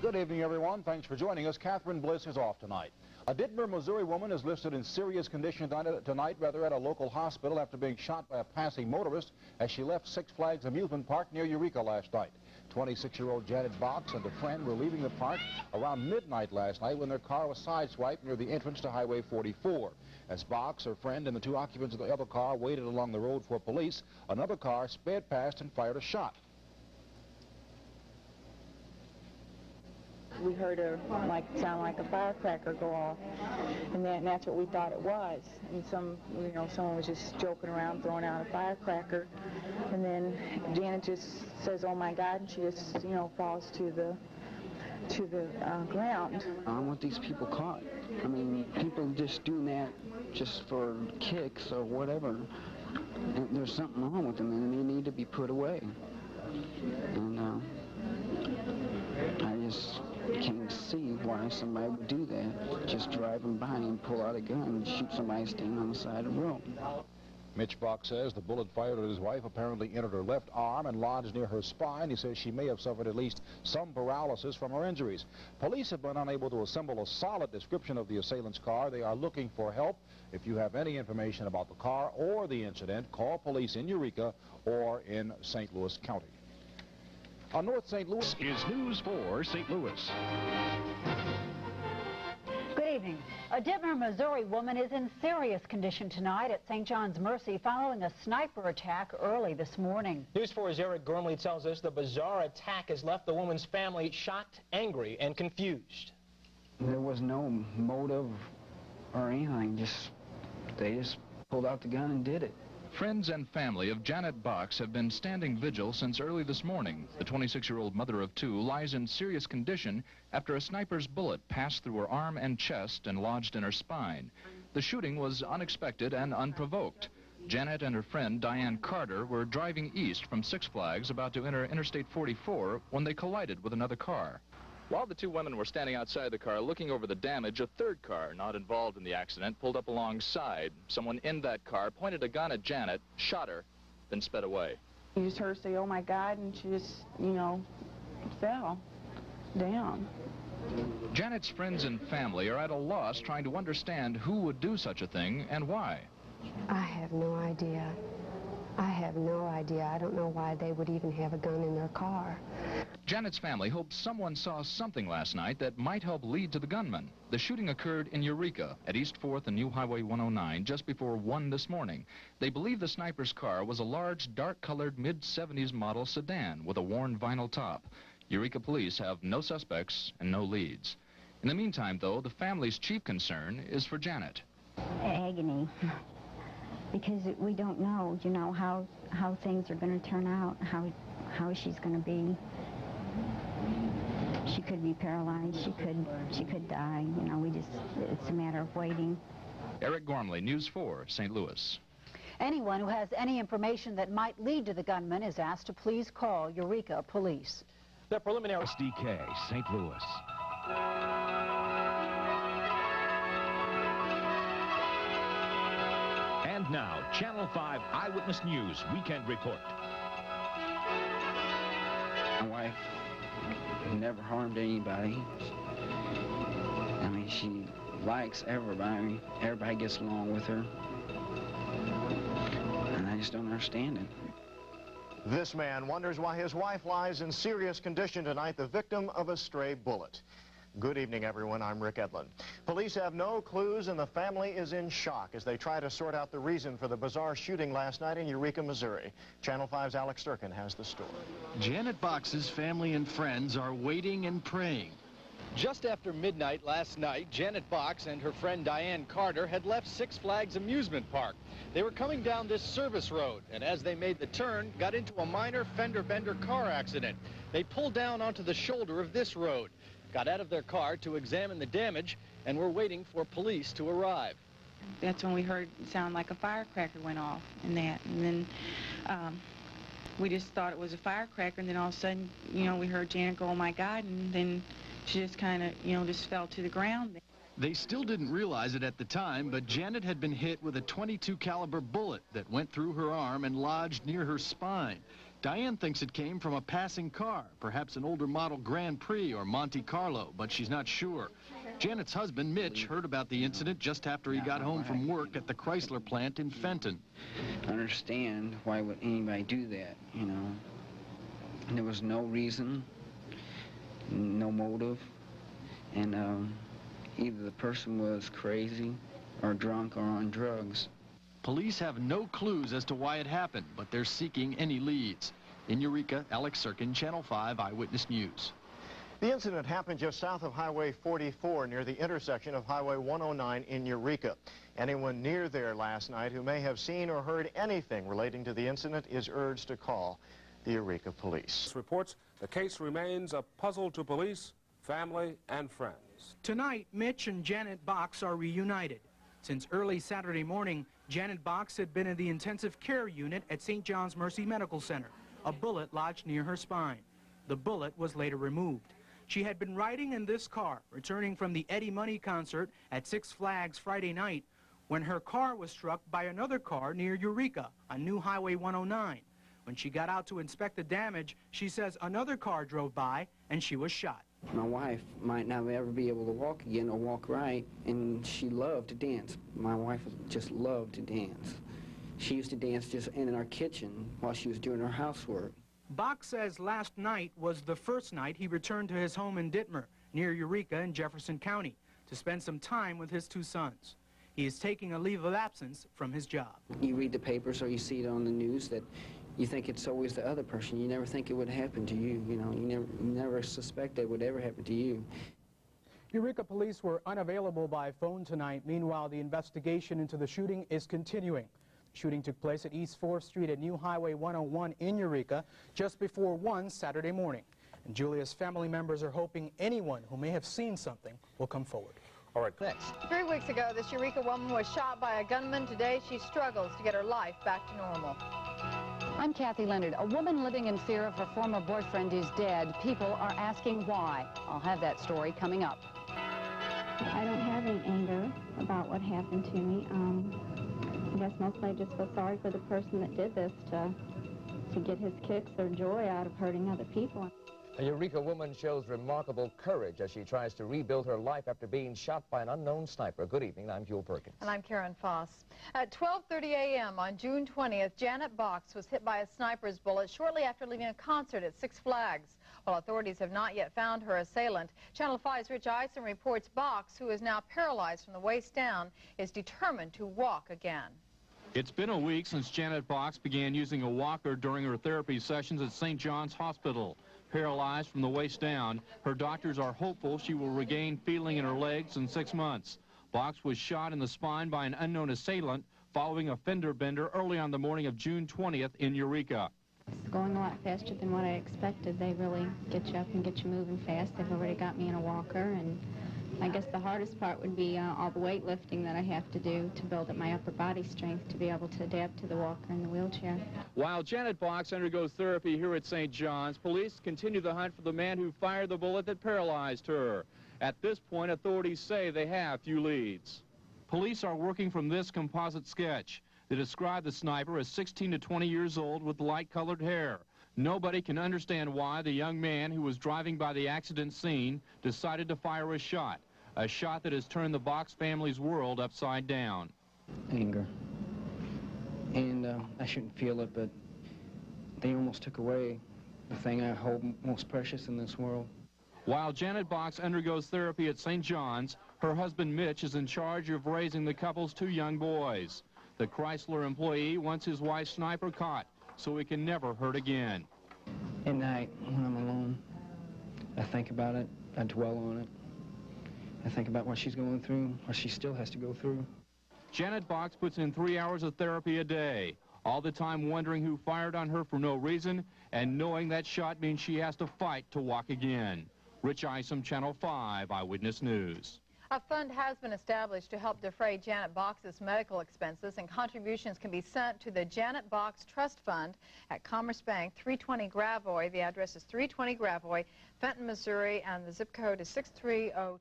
Good evening, everyone. Thanks for joining us. Catherine Bliss is off tonight. A Dittmer, Missouri woman is listed in serious condition tonight at a local hospital after being shot by a passing motorist as she left Six Flags amusement park near Eureka last night. 26-year-old Janet Box and a friend were leaving the park around midnight last night when their car was sideswiped near the entrance to Highway 44. As Box, her friend, and the two occupants of the other car waited along the road for police, another car sped past and fired a shot. We heard a sound like a firecracker go off, and that's what we thought it was. And someone was just joking around, throwing out a firecracker, and then Janet just says, "Oh my God!" and she just, falls to the ground. I want these people caught. I mean, people just doing that just for kicks or whatever. And there's something wrong with them, and they need to be put away. And I just can't see why somebody would do that. Just driving by and pull out a gun and shoot somebody standing on the side of the road. Mitch Box says the bullet fired at his wife apparently entered her left arm and lodged near her spine. He says she may have suffered at least some paralysis from her injuries. Police have been unable to assemble a solid description of the assailant's car. They are looking for help. If you have any information about the car or the incident, call police in Eureka or in St. Louis County. On North St. Louis is News 4 St. Louis. Good evening. A Dittmer, Missouri woman is in serious condition tonight at St. John's Mercy following a sniper attack early this morning. News 4's Eric Gormley tells us the bizarre attack has left the woman's family shocked, angry, and confused. There was no motive or anything. They just pulled out the gun and did it. Friends and family of Janet Box have been standing vigil since early this morning. The 26-year-old mother of two lies in serious condition after a sniper's bullet passed through her arm and chest and lodged in her spine. The shooting was unexpected and unprovoked. Janet and her friend Diane Carter were driving east from Six Flags about to enter Interstate 44 when they collided with another car. While the two women were standing outside the car looking over the damage, a third car not involved in the accident pulled up alongside. Someone in that car pointed a gun at Janet, shot her, then sped away. You just heard her say, "Oh my God," and she just, fell down. Janet's friends and family are at a loss trying to understand who would do such a thing and why. I have no idea. I have no idea. I don't know why they would even have a gun in their car. Janet's family hopes someone saw something last night that might help lead to the gunman. The shooting occurred in Eureka at East 4th and New Highway 109 just before 1 this morning. They believe the sniper's car was a large, dark-colored mid-70s model sedan with a worn vinyl top. Eureka police have no suspects and no leads. In the meantime, though, the family's chief concern is for Janet. Agony. Because we don't know, how things are going to turn out, how she's going to be. She could be paralyzed. She could die. It's a matter of waiting. Eric Gormley, News 4, St. Louis. Anyone who has any information that might lead to the gunman is asked to please call Eureka Police. The preliminary SDK, St. Louis. And now, Channel 5 Eyewitness News Weekend Report. My wife never harmed anybody. I mean, she likes everybody. Everybody gets along with her. And I just don't understand it. This man wonders why his wife lies in serious condition tonight, the victim of a stray bullet. Good evening, everyone. I'm Rick Edlund. Police have no clues, and the family is in shock as they try to sort out the reason for the bizarre shooting last night in Eureka, Missouri. Channel 5's Alex Sturkin has the story. Janet Box's family and friends are waiting and praying. Just after midnight last night, Janet Box and her friend Diane Carter had left Six Flags amusement park. They were coming down this service road, and as they made the turn, got into a minor fender-bender car accident. They pulled down onto the shoulder of this road, got out of their car to examine the damage, and were waiting for police to arrive. That's when we heard it sound like a firecracker went off and then we just thought it was a firecracker, and then all of a sudden, we heard Janet go, "Oh my God," and then she just kind of, just fell to the ground. They still didn't realize it at the time, but Janet had been hit with a .22 caliber bullet that went through her arm and lodged near her spine. Diane thinks it came from a passing car, perhaps an older model Grand Prix or Monte Carlo, but she's not sure. Janet's husband, Mitch, heard about the incident just after he got home from work at the Chrysler plant in Fenton. I understand why would anybody do that, you know. And there was no reason, no motive, and either the person was crazy or drunk or on drugs. Police have no clues as to why it happened, but they're seeking any leads. In Eureka, Alex Sirkin, Channel 5 Eyewitness News. The incident happened just south of Highway 44 near the intersection of Highway 109 in Eureka. Anyone near there last night who may have seen or heard anything relating to the incident is urged to call the Eureka Police. Reports the case remains a puzzle to police, family, and friends. Tonight, Mitch and Janet Box are reunited. Since early Saturday morning, Janet Box had been in the intensive care unit at St. John's Mercy Medical Center. A bullet lodged near her spine. The bullet was later removed. She had been riding in this car, returning from the Eddie Money concert at Six Flags Friday night, when her car was struck by another car near Eureka on New Highway 109. When she got out to inspect the damage, she says another car drove by and she was shot. My wife might not ever be able to walk again or walk right, and she loved to dance. My wife just loved to dance. She used to dance just in our kitchen while she was doing her housework. Box says last night was the first night he returned to his home in Dittmer, near Eureka in Jefferson County, to spend some time with his two sons. He is taking a leave of absence from his job. You read the papers or you see it on the news that you think it's always the other person. You never think it would happen to you, you know. You never suspect that it would ever happen to you. Eureka police were unavailable by phone tonight. Meanwhile, the investigation into the shooting is continuing. The shooting took place at East 4th Street at New Highway 101 in Eureka just before 1 Saturday morning. And Julia's family members are hoping anyone who may have seen something will come forward. All right, next. 3 weeks ago, this Eureka woman was shot by a gunman. Today, she struggles to get her life back to normal. I'm Kathy Leonard. A woman living in fear of her former boyfriend is dead. People are asking why. I'll have that story coming up. I don't have any anger about what happened to me. I guess mostly I just feel sorry for the person that did this to get his kicks or joy out of hurting other people. A Eureka woman shows remarkable courage as she tries to rebuild her life after being shot by an unknown sniper. Good evening, I'm Jewel Perkins. And I'm Karen Foss. At 12:30 a.m. on June 20th, Janet Box was hit by a sniper's bullet shortly after leaving a concert at Six Flags. While authorities have not yet found her assailant, Channel 5's Rich Eisen reports Box, who is now paralyzed from the waist down, is determined to walk again. It's been a week since Janet Box began using a walker during her therapy sessions at St. John's Hospital. Paralyzed from the waist down, her doctors are hopeful she will regain feeling in her legs in 6 months. Box was shot in the spine by an unknown assailant following a fender bender early on the morning of June 20th in Eureka. It's going a lot faster than what I expected. They really get you up and get you moving fast. They've already got me in a walker, and I guess the hardest part would be all the weightlifting that I have to do to build up my upper body strength to be able to adapt to the walker and the wheelchair. While Janet Box undergoes therapy here at St. John's, police continue the hunt for the man who fired the bullet that paralyzed her. At this point, authorities say they have few leads. Police are working from this composite sketch. They describe the sniper as 16 to 20 years old with light-colored hair. Nobody can understand why the young man who was driving by the accident scene decided to fire a shot that has turned the Box family's world upside down. Anger. And I shouldn't feel it, but they almost took away the thing I hold most precious in this world. While Janet Box undergoes therapy at St. John's, her husband Mitch is in charge of raising the couple's 2 young boys. The Chrysler employee wants his wife's sniper caught so he can never hurt again. At night, when I'm alone, I think about it, I dwell on it. I think about what she's going through, or she still has to go through. Janet Box puts in 3 hours of therapy a day, all the time wondering who fired on her for no reason, and knowing that shot means she has to fight to walk again. Rich Isom, Channel 5 Eyewitness News. A fund has been established to help defray Janet Box's medical expenses, and contributions can be sent to the Janet Box Trust Fund at Commerce Bank, 320 Gravois. The address is 320 Gravois, Fenton, Missouri, and the zip code is 630.